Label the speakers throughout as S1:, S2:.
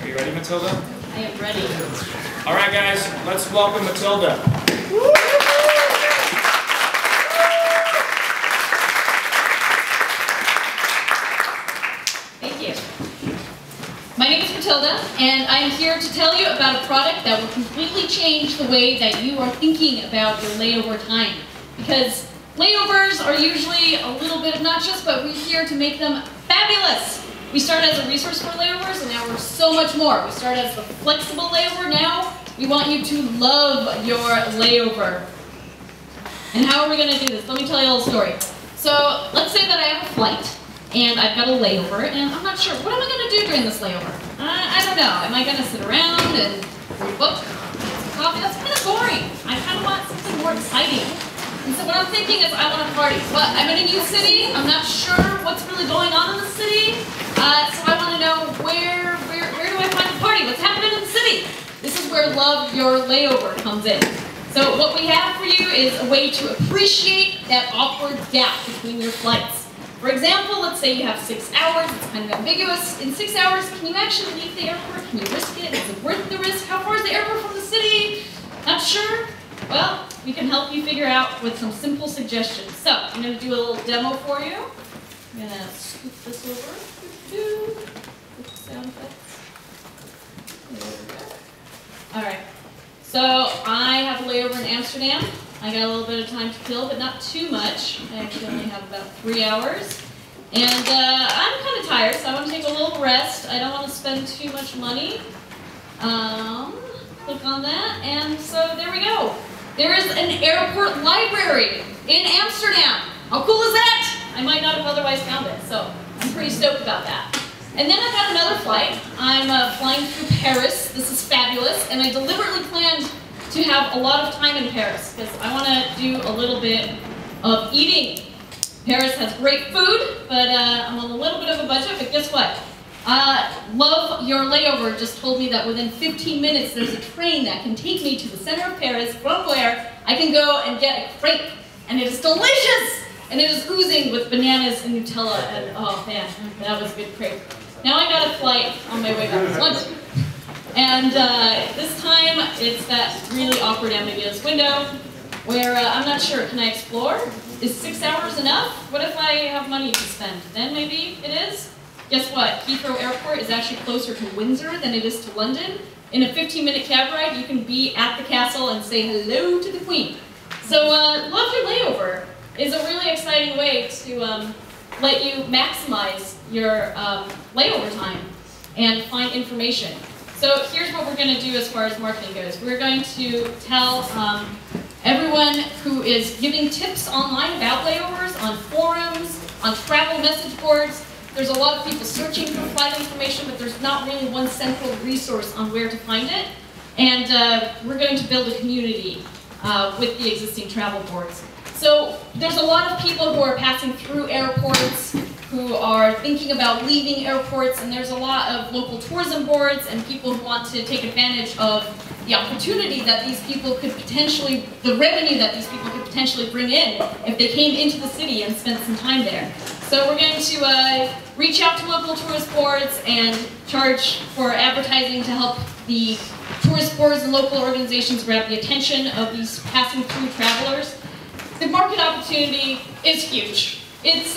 S1: You ready, Matilda?
S2: I am ready.
S1: All right, guys, let's welcome Matilda.
S2: Thank you. My name is Matilda, and I'm here to tell you about a product that will completely change the way that you are thinking about your layover time. Because layovers are usually a little bit obnoxious, but we're here to make them fabulous. We started as a resource for layovers, and now we're so much more. We started as the flexible layover. Now we want you to love your layover. And how are we going to do this? Let me tell you a little story. So let's say that I have a flight, and I've got a layover, and I'm not sure, what am I going to do during this layover? I don't know. Am I going to sit around and read a book, some coffee? That's kind of boring. I kind of want something more exciting. And so what I'm thinking is I want to party. But I'm in a new city. I'm not sure what's really going on in the city. So I want to know where do I find a party? What's happening in the city? This is where Love Your Layover comes in. So what we have for you is a way to appreciate that awkward gap between your flights. For example, let's say you have 6 hours. It's kind of ambiguous. In 6 hours, can you actually leave the airport? Can you risk it? Is it worth the risk? How far is the airport from the city? Not sure? Well, we can help you figure out with some simple suggestions. So, I'm going to do a little demo for you. I'm going to scoop this over. Quick sound effects. There we go. Alright, so I have a layover in Amsterdam. I got a little bit of time to kill, but not too much. I actually only have about 3 hours. And I'm kind of tired, so I want to take a little rest. I don't want to spend too much money. Click on that, and so there we go. There is an airport library in Amsterdam. How cool is that? I might not have otherwise found it, so I'm pretty stoked about that. And then I've got another flight. I'm flying through Paris. This is fabulous, and I deliberately planned to have a lot of time in Paris because I want to do a little bit of eating. Paris has great food, but I'm on a little bit of a budget, but guess what? Love Your Layover just told me that within 15 minutes there's a train that can take me to the center of Paris from where I can go and get a crepe. And it is delicious! And it is oozing with bananas and Nutella, and oh man, that was a good crepe. Now I got a flight on my way back to London. And this time it's that really awkward ambiguous window where I'm not sure, can I explore? Is 6 hours enough? What if I have money to spend? Then maybe it is. Guess what? Heathrow Airport is actually closer to Windsor than it is to London. In a 15-minute cab ride, you can be at the castle and say hello to the Queen. So Love Your Layover is a really exciting way to let you maximize your layover time and find information. So here's what we're going to do as far as marketing goes. We're going to tell everyone who is giving tips online about layovers on forums, on travel message boards. There's a lot of people searching for flight information, but there's not really one central resource on where to find it. And we're going to build a community with the existing travel boards. So there's a lot of people who are passing through airports, who are thinking about leaving airports, and there's a lot of local tourism boards and people who want to take advantage of the opportunity that these people could potentially, the revenue that these people could potentially bring in if they came into the city and spent some time there. So we're going to reach out to local tourist boards and charge for advertising to help the tourist boards and local organizations grab the attention of these passing through travelers. The market opportunity is huge. It's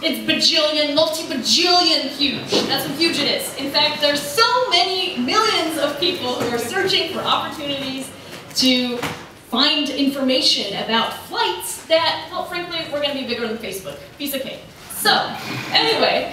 S2: bajillion, multi-bajillion huge. That's what huge it is. In fact, there's so many millions of people who are searching for opportunities to find information about flights that, well, frankly, we're going to be bigger than Facebook. Piece of cake. So, anyway,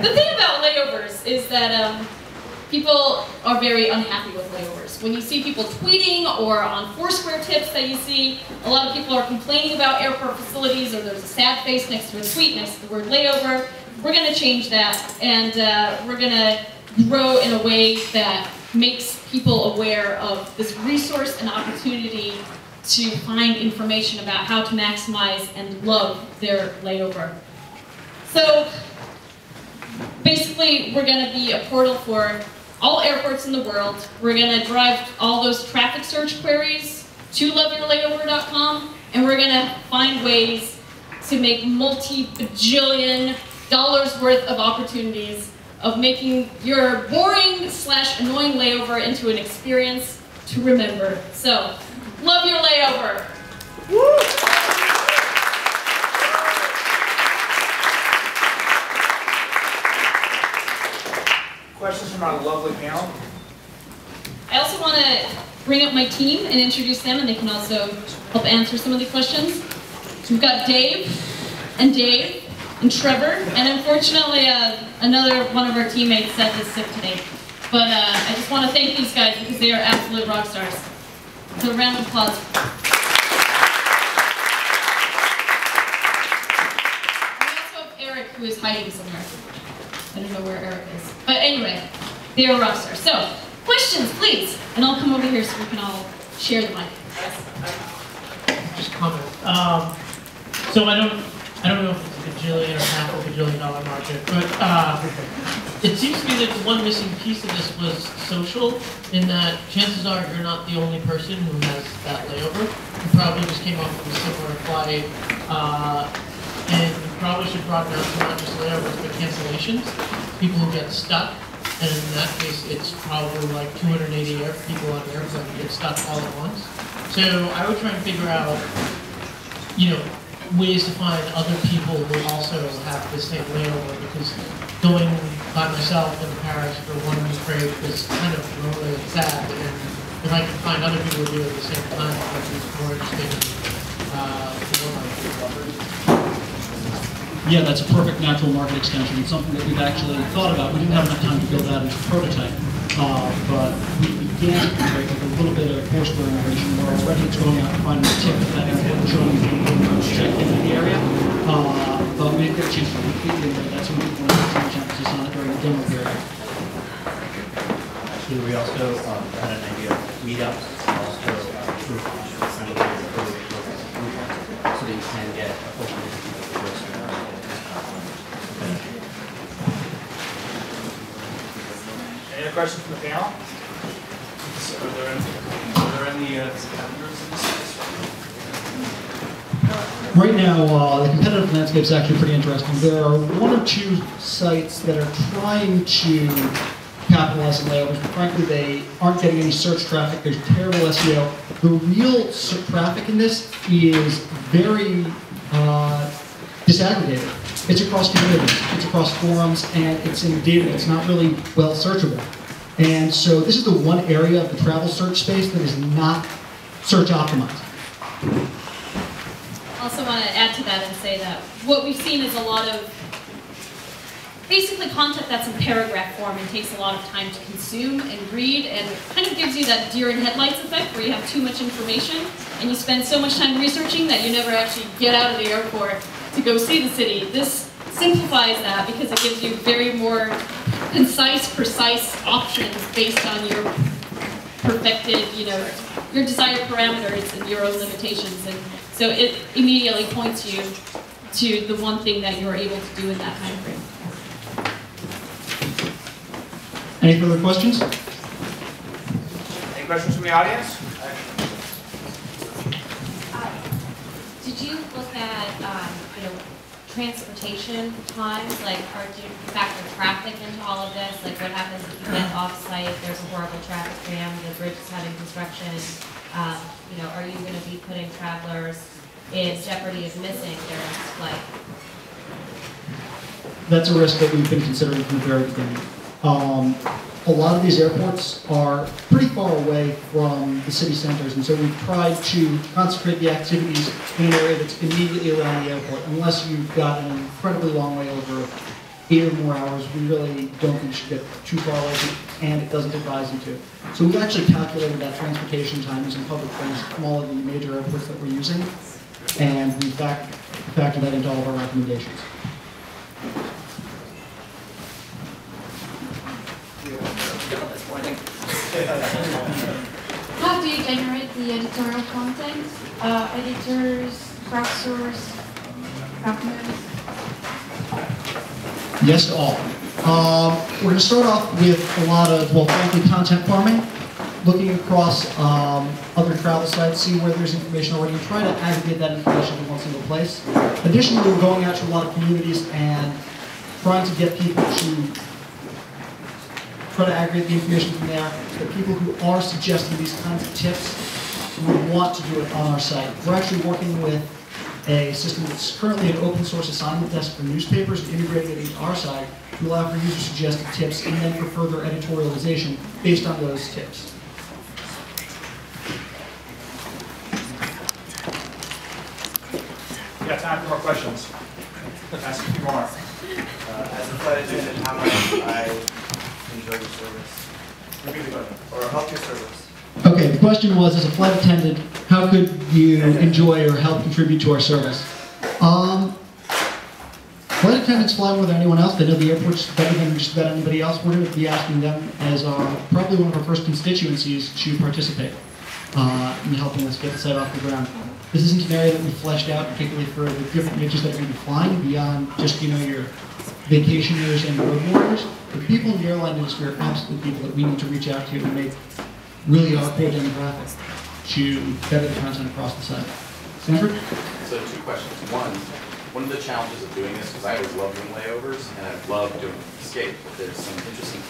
S2: the thing about layovers is that people are very unhappy with layovers. When you see people tweeting or on Foursquare tips that you see, a lot of people are complaining about airport facilities, or there's a sad face next to a tweet next to the word layover. We're going to change that, and we're going to grow in a way that makes people aware of this resource and opportunity to find information about how to maximize and love their layover. So basically, we're going to be a portal for all airports in the world. We're going to drive all those traffic search queries to loveyourlayover.com, and we're going to find ways to make multi-bajillion dollars worth of opportunities of making your boring/annoying layover into an experience to remember. So, love your layover. Woo!
S1: Questions from our lovely panel?
S2: I also want to bring up my team and introduce them, and they can also help answer some of the questions. So we've got Dave and Trevor, and unfortunately another one of our teammates said is sick today. But I just want to thank these guys because they are absolute rock stars. So a round of applause. We also have Eric, who is hiding somewhere. I don't know where Eric is. But anyway, they are rock stars. So, questions, please. And I'll come over here so we can all share the mic.
S3: Just comment. So I don't know if it's a gajillion or half a gajillion dollar market, but it seems to me that the one missing piece of this was social, in that chances are you're not the only person who has that layover. You probably just came off of a similar flight, and you probably should broaden out to not just layovers, but cancellations. People who get stuck, and in that case, it's probably like 280 people on the airplane who get stuck all at once. So I would try and figure out, ways to find other people who also have the same layover, because going by myself in Paris for 1 week break was kind of lonely and sad, and if I could find other people who do it at the same time, it would be more interesting.
S4: Yeah, that's a perfect natural market extension. It's something that we've actually thought about. We didn't have enough time to build that into a prototype, but we began with a little bit of Foursquare innovation where already it's going out and finding a tip at that airport and showing people check into the area. But we didn't get a chance to completely integrate that, so we want to put much emphasis on it during the demo period.
S5: So we also had an idea of meetups, also proof so that you can get a full community of the Foursquare.
S1: Any other questions from the panel?
S6: So are there any competitors in this space?
S4: Right now, the competitive landscape is actually pretty interesting. There are one or two sites that are trying to capitalize on layovers, but frankly, they aren't getting any search traffic. There's terrible SEO. The real traffic in this is very disaggregated. It's across communities, it's across forums, and it's in data that's not really well searchable. And so this is the one area of the travel search space that is not search optimized.
S2: I also want to add to that and say that what we've seen is a lot of basically content that's in paragraph form and takes a lot of time to consume and read, and kind of gives you that deer in headlights effect where you have too much information and you spend so much time researching that you never actually get out of the airport to go see the city. This simplifies that because it gives you very more concise, precise options based on your perfected, your desired parameters and your own limitations. And so it immediately points you to the one thing that you're able to do in that time frame.
S4: Any further questions?
S1: Any questions from the audience?
S7: Did you look at, transportation times? Like, or do you factor traffic into all of this? Like, what happens if you get off-site, there's a horrible traffic jam, the bridge is having construction, are you going to be putting travelers in jeopardy of missing their next flight?
S4: That's a risk that we've been considering from the very beginning. A lot of these airports are pretty far away from the city centers, and so we've tried to concentrate the activities in an area that's immediately around the airport. Unless you've got an incredibly long way over 8 or more hours, we really don't think you should get too far away, and it doesn't advise you to. So we've actually calculated that transportation time using public trains from all of the major airports that we're using, and we factor that into all of our recommendations.
S8: How do you generate the editorial content? Editors, crowdsource, documents?
S4: Yes to all. We're going to start off with a lot of, frankly, content farming, looking across other travel sites, see where there's information already, and try to aggregate that information in one single place. Additionally, we're going out to a lot of communities and trying to get people to try to aggregate the information from there. The people who are suggesting these kinds of tips would want to do it on our site. We're actually working with a system that's currently an open source assignment desk for newspapers and integrating it into our site to allow for user suggested tips and then for further editorialization based on those tips.
S1: We got time for more questions. Ask a few more.
S6: As a flight attendant, how much I enjoy your service?
S1: Repeat the question.
S6: Or help your service?
S4: Okay, the question was, as a flight attendant, how could you enjoy or help contribute to our service? Flight attendants fly more than anyone else. They know the airports better than just about anybody else. We're going to be asking them as probably one of our first constituencies to participate in helping us get the site off the ground. This isn't an area that we fleshed out particularly for the different niches that are going to be flying beyond just, your vacationers and road warriors. The people in the airline industry are absolutely people that we need to reach out to and make really our core demographic to better the content across the site. Stanford?
S9: So 2 questions. One of the challenges of doing this, because I always love doing layovers, and I love doing escape, but there's some interesting